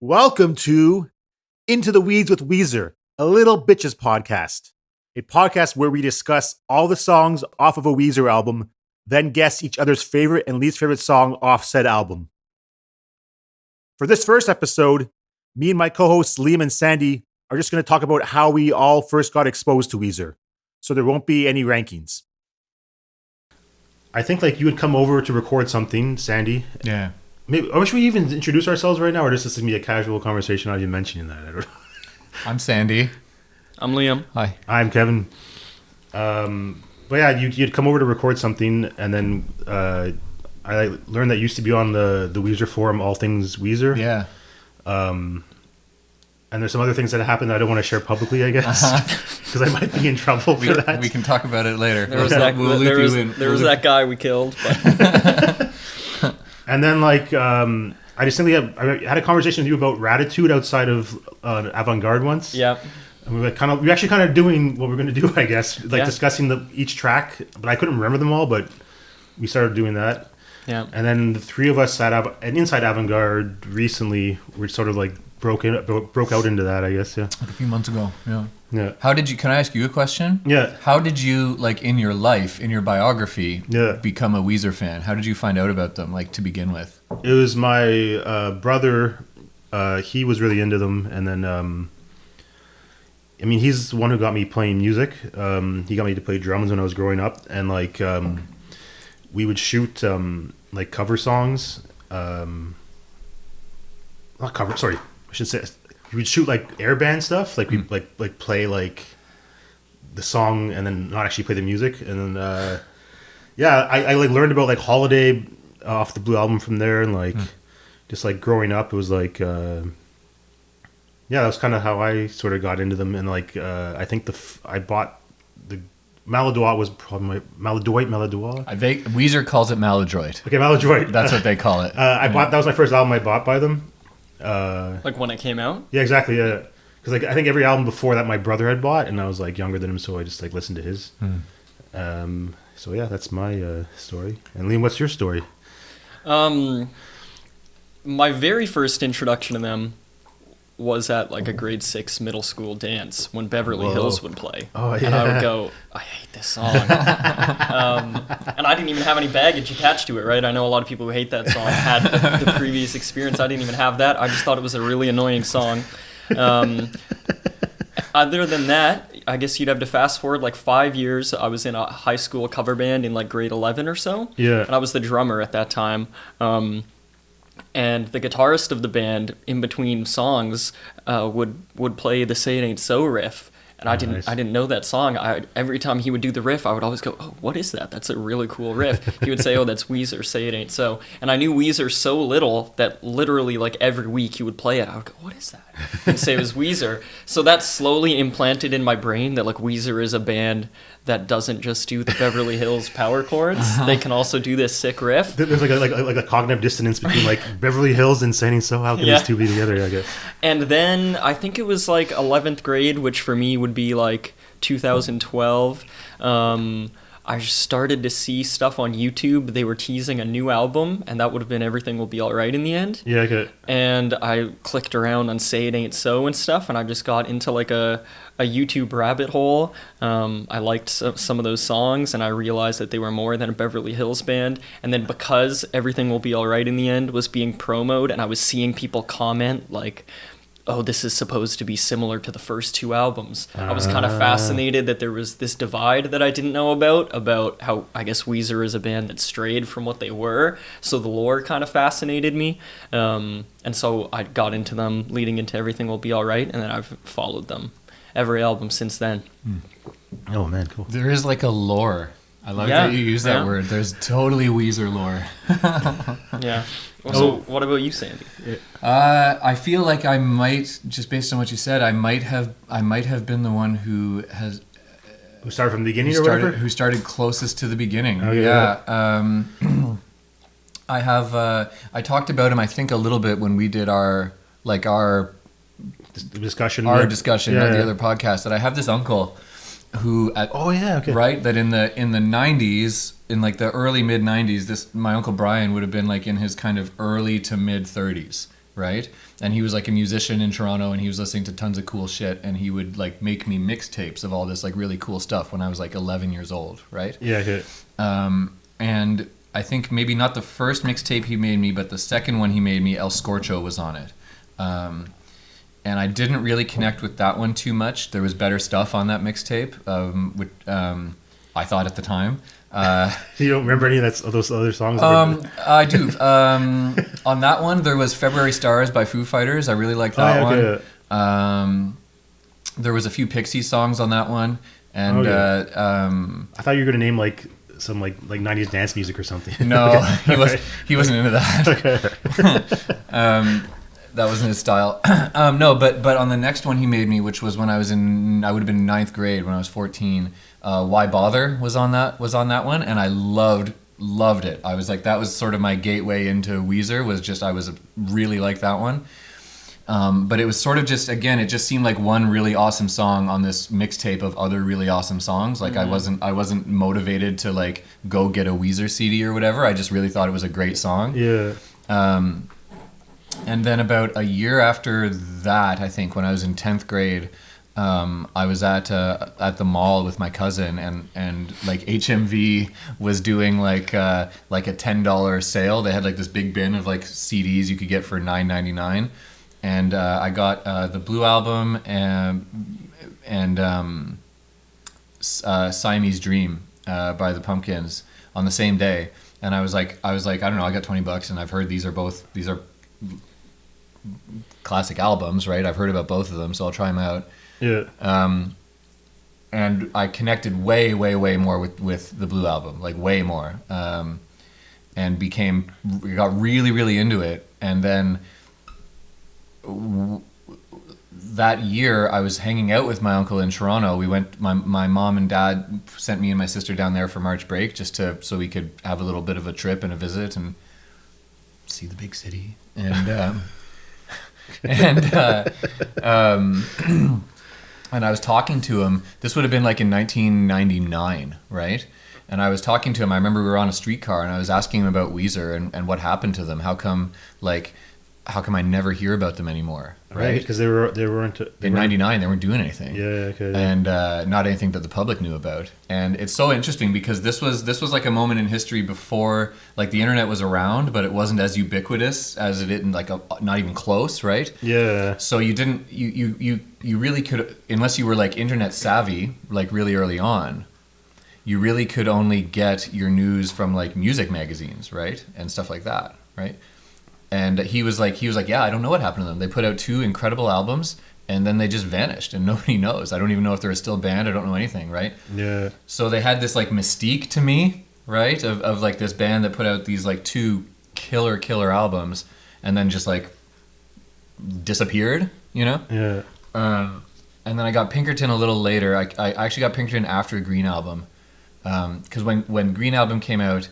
Welcome to Into the Weeds with Weezer, a Little Bitches podcast. A podcast where we discuss all the songs off of a Weezer album, then guess each other's favorite and least favorite song off said album. For this first episode, me and my co-hosts Liam and Sandy are just going to talk about how we all first got exposed to Weezer. So there won't be any rankings. I think you would come over to record something, Sandy. Yeah. Maybe, or should we even introduce ourselves right now, or just this is going to be a casual conversation, not even mentioning that? I don't know. I'm Sandy. I'm Liam. Hi. I'm Kevin. But yeah, you'd come over to record something, and then I learned that you used to be on the Weezer forum, All Things Weezer. Yeah. And there's some other things that happened that I don't want to share publicly, I guess, because I might be in trouble for that. We can talk about it later. There was that guy we killed. But. And then I distinctly I had a conversation with you about Ratitude outside of Avant-Garde once. Yeah. And we were actually kind of doing what we're going to do, I guess, discussing each track, but I couldn't remember them all, but we started doing that. Yeah. And then the three of us inside Avant-Garde recently, we're sort of broke out into that, I guess. Yeah. A few months ago. Yeah. Yeah. Can I ask you a question? Yeah. How did you, in your life, in your biography, Yeah. become a Weezer fan? How did you find out about them, to begin with? It was my brother. He was really into them. And then, he's the one who got me playing music. He got me to play drums when I was growing up. And, we would shoot, cover songs. Not cover, sorry. I should say... We would shoot air band stuff, we'd play the song and then not actually play the music, and then I learned about Holiday off the Blue Album from there, and just growing up, it was that was kind of how I sort of got into them, and I think I bought the Maladroit was probably Maladroit. Weezer calls it Maladroit. Okay, Maladroit. That's what they call it. That was my first album I bought by them. When it came out? Yeah, exactly. Yeah, because I think every album before that my brother had bought, and I was younger than him, so I just listened to his. So yeah, that's my story. And Liam, what's your story? My very first introduction to them was at a grade 6 middle school dance when Beverly Hills would play. Oh yeah. And I would go, I hate this song. And I didn't even have any baggage attached to it, right? I know a lot of people who hate that song had the previous experience. I didn't even have that. I just thought it was a really annoying song. Other than that, I guess you'd have to fast forward 5 years. I was in a high school cover band in grade 11 or so. Yeah. And I was the drummer at that time. And the guitarist of the band, in between songs, would play the "Say It Ain't So" riff, and I didn't know that song. Every time he would do the riff, I would always go, "Oh, what is that? That's a really cool riff." He would say, "Oh, that's Weezer, Say It Ain't So," and I knew Weezer so little that literally every week he would play it. I would go, "What is that?" He'd say it was Weezer. So that slowly implanted in my brain that Weezer is a band that doesn't just do the Beverly Hills power chords. They can also do this sick riff. There's a cognitive dissonance between Beverly Hills and Saying So. How can these two be together, I guess? And then I think it was 11th grade, which for me would be 2012. I started to see stuff on YouTube. They were teasing a new album, and that would have been Everything Will Be Alright in the end. Yeah, I get it. And I clicked around on Say It Ain't So and stuff, and I just got into a YouTube rabbit hole. I liked some of those songs, and I realized that they were more than a Beverly Hills band. And then because Everything Will Be Alright in the end was being promoted, and I was seeing people comment oh, this is supposed to be similar to the first two albums. I was kind of fascinated that there was this divide that I didn't know about how, I guess, Weezer is a band that strayed from what they were. So the lore kind of fascinated me. And so I got into them leading into Everything Will Be Alright, and then I've followed them every album since then. Oh, man, cool. There is a lore. I love that you use that word. There's totally Weezer lore. Yeah. So what about you, Sandy? I feel like I might, just based on what you said, I might have been the one who started from the beginning, or whatever? Who started closest to the beginning. Oh, yeah. I have. I talked about him, I think, a little bit when we did our discussion. The other podcast. That I have this uncle who right, that in the 90s, in the early mid 90s, my uncle Brian would have been in his kind of early to mid 30s. right? And he was like a musician in Toronto, and he was listening to tons of cool shit, and he would like make me mixtapes of all this like really cool stuff when I was like 11 years old, right? Yeah, okay. And I think maybe not the first mixtape he made me, but the second one he made me, El Scorcho was on it. And I didn't really connect with that one too much. There was better stuff on that mixtape, which I thought at the time. You don't remember any of those other songs? I do. On that one, there was February Stars by Foo Fighters. I really liked that one. There was a few Pixies songs on that one. And I thought you were going to name like some like 90s dance music or something. No, he wasn't into that. That wasn't his style. No, but on the next one he made me, which was when I would have been in 9th grade when I was 14. Why Bother was on that one, and I loved it. I was like, that was sort of my gateway into Weezer. I was really like that one. But it was sort of just, again, it just seemed like one really awesome song on this mixtape of other really awesome songs. Like I wasn't motivated to like go get a Weezer CD or whatever. I just really thought it was a great song. Yeah. And then about a year after that, I think when I was in 10th grade, I was at the mall with my cousin, and like HMV was doing like a $10 sale. They had like this big bin of like CDs you could get for $9.99, and I got the Blue Album and Siamese Dream by the Pumpkins on the same day. And I was like, I don't know, I got $20, and I've heard these are classic albums, right? I've heard about both of them, so I'll try them out. Yeah. And I connected way more with the Blue Album, like way more, and got really into it. And then that year, I was hanging out with my uncle in Toronto. We went. My mom and dad sent me and my sister down there for March break, just so we could have a little bit of a trip and a visit and see the big city. And and I was talking to him. This would have been like in 1999, right? And I was talking to him. I remember we were on a streetcar, and I was asking him about Weezer and what happened to them. How come I never hear about them anymore? Right? Because they weren't in '99. They weren't doing anything. Yeah. Okay. And not anything that the public knew about. And it's so interesting because this was like a moment in history before like the internet was around, but it wasn't as ubiquitous as it didn't like not even close, right? Yeah. So you really could, unless you were like internet savvy, like really early on, you really could only get your news from like music magazines, right, and stuff like that, right? And he was like, yeah, I don't know what happened to them. They put out 2 incredible albums, and then they just vanished, and nobody knows. I don't even know if they're still a band. I don't know anything, right? Yeah. So they had this like mystique to me, right, of like this band that put out these like 2 killer albums, and then just like disappeared, you know? Yeah. And then I got Pinkerton a little later. I actually got Pinkerton after Green Album, because when Green Album came out.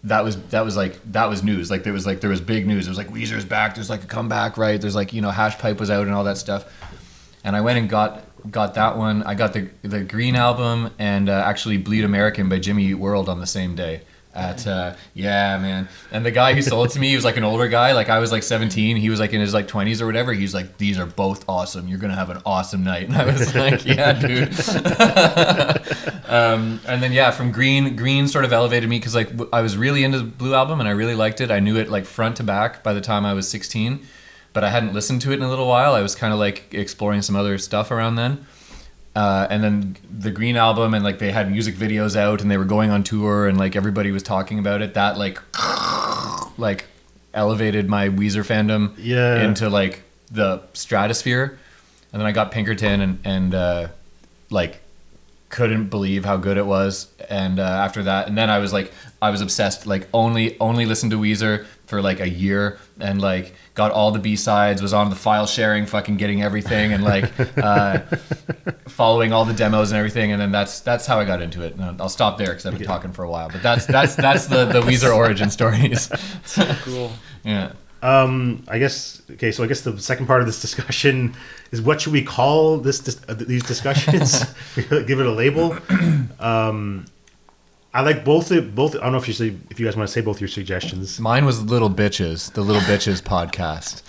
That was news. Like there was big news. It was like Weezer's back. There's like a comeback, right? There's like, you know, Hash Pipe was out and all that stuff. And I went and got that one. I got the Green Album and actually Bleed American by Jimmy Eat World on the same day. Yeah, man. And the guy who sold it to me, he was like an older guy. Like I was like 17. He was like in his like 20s or whatever. He's like, these are both awesome. You're going to have an awesome night. And I was like, yeah, dude. And then, yeah, from Green sort of elevated me because like I was really into the Blue Album and I really liked it. I knew it like front to back by the time I was 16, but I hadn't listened to it in a little while. I was kind of like exploring some other stuff around then. And then the Green Album, and like they had music videos out and they were going on tour and like everybody was talking about it. That like elevated my Weezer fandom into like the stratosphere. And then I got Pinkerton and like couldn't believe how good it was. And after that, and then I was obsessed, like only listened to Weezer for like a year and like got all the B-sides, was on the file sharing, fucking getting everything and like following all the demos and everything. And then that's how I got into it. And I'll stop there because I've been talking for a while, but that's the Weezer origin stories. So cool. Yeah. I guess the second part of this discussion is what should we call these discussions? Give it a label. I like both. I don't know if if you guys want to say both your suggestions. Mine was Little Bitches, the Little Bitches podcast,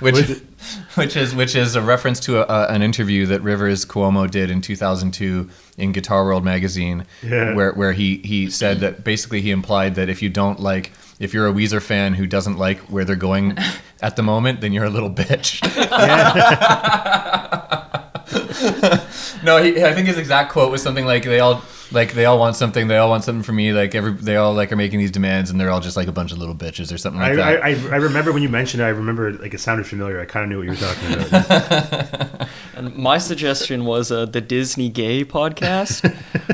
which is a reference to an interview that Rivers Cuomo did in 2002 in Guitar World magazine, where he said that basically he implied that if you're a Weezer fan who doesn't like where they're going at the moment, then you're a little bitch. No, I think his exact quote was something like they all want something, from me, they all are making these demands, and they're all just like a bunch of little bitches or something like that. I remember when you mentioned it, I remember like it sounded familiar. I kind of knew what you were talking about. And my suggestion was the Disney Gay podcast,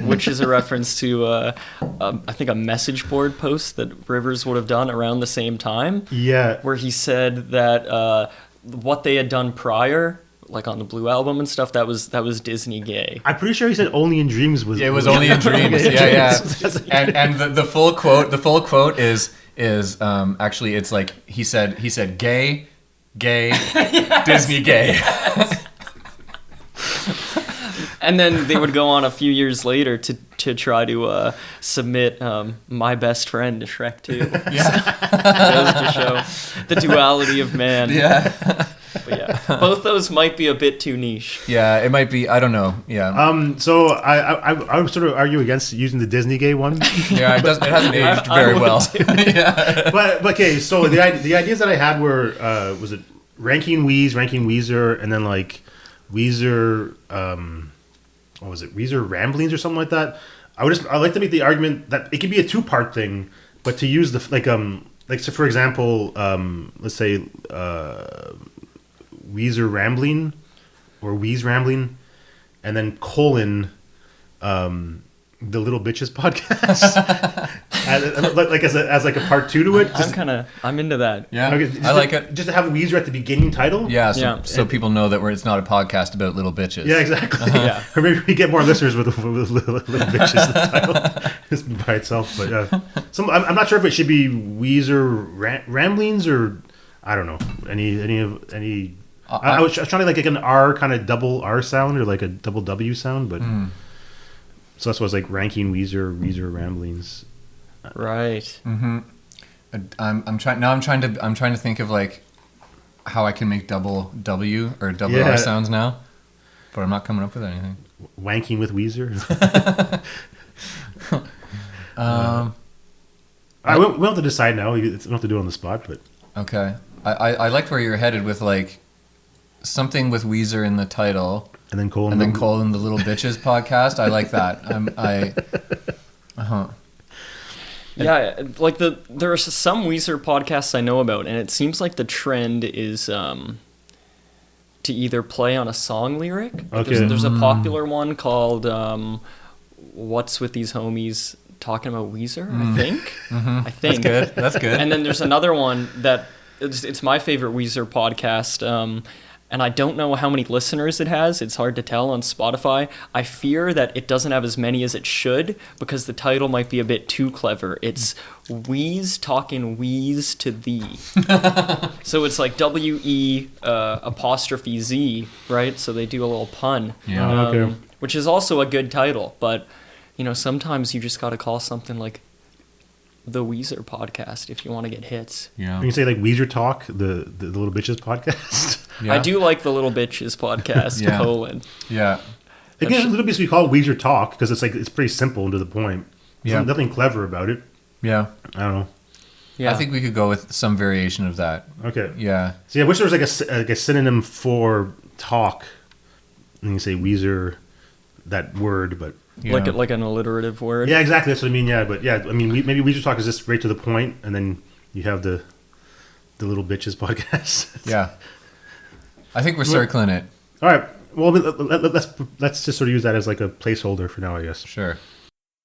which is a reference to I think a message board post that Rivers would have done around the same time. Yeah, where he said that what they had done prior, like on the Blue Album and stuff, that was Disney Gay. I'm pretty sure he said "Only in Dreams" was. It was "Only in Dreams." Yeah. And the full quote is actually it's like he said gay, yes. Disney gay. And then they would go on a few years later to try to submit My Best Friend to Shrek 2. Yeah. That was to show the duality of man. Yeah. But yeah, both those might be a bit too niche. Yeah, it might be. I don't know. Yeah. So I would sort of argue against using the Disney Gay one. Yeah, it hasn't aged very well. Yeah. But okay, so the ideas that I had were was it ranking Weezer, and then like Weezer. What was it? Weezer Ramblings or something like that. I like to make the argument that it could be a 2-part thing, but to use the so for example, let's say Weezer Rambling or Weez Rambling, and then colon the Little Bitches podcast, as like a part 2 to it. I'm into that. Yeah, okay, I like it. Just to have Weezer at the beginning title. Yeah, so people know that it's not a podcast about little bitches. Yeah, exactly. Yeah. Or maybe we get more listeners with Little Bitches the title just by itself. But I'm not sure if it should be Weezer Ramblings or I don't know any. I was trying to like an R kind of double R sound or like a double W sound, but so that's what I was like ranking Weezer Ramblings. Right. Mm-hmm. I'm trying to think of like how I can make double W or double R sounds now, but I'm not coming up with anything. Wanking with Weezer. We don't have to decide now. We don't have to do it on the spot, but okay. I liked where you're headed with like something with Weezer in the title, and then colon the Little Bitches podcast. I like that. Yeah, like there are some Weezer podcasts I know about, and it seems like the trend is to either play on a song lyric. Like Okay. There's a popular one called "What's with These Homies Talking About Weezer?" I think. Mm-hmm. I think That's good. And then there's another one that it's my favorite Weezer podcast. And I don't know how many listeners it has. It's hard to tell on Spotify. I fear that it doesn't have as many as it should because the title might be a bit too clever. It's Weez talking Weez to thee. So it's like W-E apostrophe Z, right? So they do a little pun. Yeah. Okay. Which is also a good title. But, sometimes you just got to call something like the Weezer podcast if you want to get hits. Yeah. You can say like Weezer Talk, the Little Bitches podcast. Yeah. I do like the Little Bitches podcast, Yeah. colon. Yeah. Again, a little bit we call it Weezer Talk because it's pretty simple and to the point. There's Yeah. nothing clever about it. Yeah. I don't know. Yeah. I think we could go with some variation of that. Okay. Yeah. See, I wish there was like a synonym for talk. And you say Weezer, that word, but like an alliterative word. yeah, exactly. That's what I mean. Yeah, but yeah, I mean, maybe Weezer Talk is just right to the point, and then you have the Little Bitches podcast. Yeah. I think we're circling it. All right. Well, let's just sort of use that as like a placeholder for now, I guess. Sure.